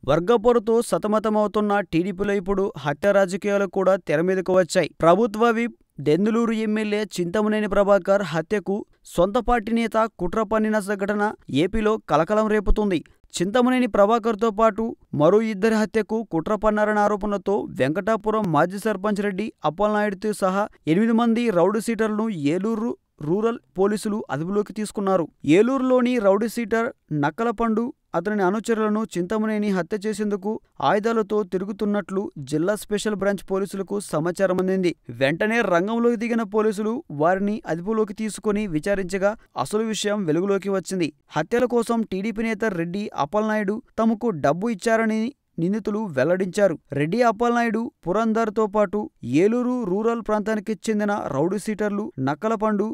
వర్గపోరుతో సతమతమవుతున్న టీడీపీలో ఇప్పుడు హత్య రాజకీయాలు కూడా తెరమీదకు వచ్చాయి. ప్రభుత్వ విప్ దెందులూరు ఎమ్మెల్యే చింతమనేని ప్రభాకర్ హత్యకు సొంత పార్టీ నేత కుట్ర పన్నిన సంఘటన ఏపీలో కలకలం రేపుతుంది. చింతమనేని ప్రభాకర్తో పాటు మరో ఇద్దరి హత్యకు కుట్ర పన్నారన్న ఆరోపణలతో వెంకటాపురం మాజీ సర్పంచ్ రెడ్డి అప్పలనాయుడుతో సహా 8 మంది రౌడీ షీటర్లను ఏలూరు రూరల్ పోలీసులు అదుపులోకి తీసుకున్నారు. ఏలూరులోని రౌడీ షీటర్ నక్కలపండు అతని అనుచరులను చింతమనేని హత్య చేసేందుకు ఆయుధాలతో తిరుగుతున్నట్లు జిల్లా స్పెషల్ బ్రాంచ్ పోలీసులకు సమాచారం అందింది. వెంటనే రంగంలోకి దిగిన పోలీసులు వారిని అదుపులోకి తీసుకుని విచారించగా అసలు విషయం వెలుగులోకి వచ్చింది. హత్యల కోసం టీడీపీ నేత రెడ్డి అప్పలనాయుడు తమకు డబ్బు ఇచ్చారని నిందితులు వెల్లడించారు. రెడ్డి అప్పలనాయుడు, పురందర్తో పాటు ఏలూరు రూరల్ ప్రాంతానికి చెందిన రౌడీ షీటర్లు నక్కలపండు,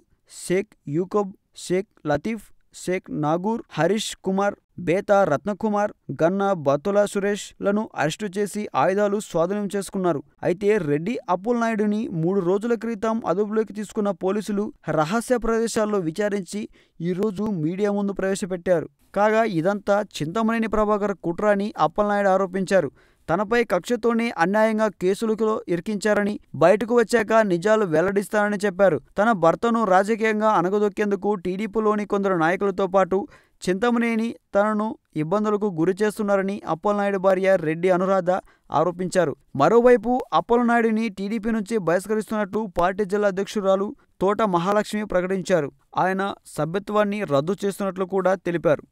షేక్ యూకబ్, షేక్ లతీఫ్, షేక్ నాగూర్, హరీష్ కుమార్, బేతా రత్నకుమార్, గన్నా బతుల సురేష్ లను అరెస్టు చేసి ఆయుధాలు స్వాధీనం చేసుకున్నారు. అయితే రెడ్డి అప్పలనాయుడిని 3 రోజుల క్రితం అదుపులోకి తీసుకున్న పోలీసులు రహస్య ప్రదేశాల్లో విచారించి ఈరోజు మీడియా ముందు ప్రవేశపెట్టారు. కాగా ఇదంతా చింతమనేని ప్రభాకర్ కుట్ర అని అప్పలనాయుడు ఆరోపించారు. తనపై కక్షతోనే అన్యాయంగా కేసులకు ఇరికించారని, బయటకు వచ్చాక నిజాలు వెల్లడిస్తానని చెప్పారు. తన భర్తను రాజకీయంగా అణగదొక్కేందుకు టీడీపీలోని కొందరు నాయకులతో పాటు చింతమనేని తనను ఇబ్బందులకు గురి చేస్తున్నారని అప్పలనాయుడు భార్య రెడ్డి అనురాధ ఆరోపించారు. మరోవైపు అప్పలనాయుడిని టీడీపీ నుంచి బహిష్కరిస్తున్నట్లు పార్టీ జిల్లా అధ్యక్షురాలు తోట మహాలక్ష్మి ప్రకటించారు. ఆయన సభ్యత్వాన్ని రద్దు చేస్తున్నట్లు కూడా తెలిపారు.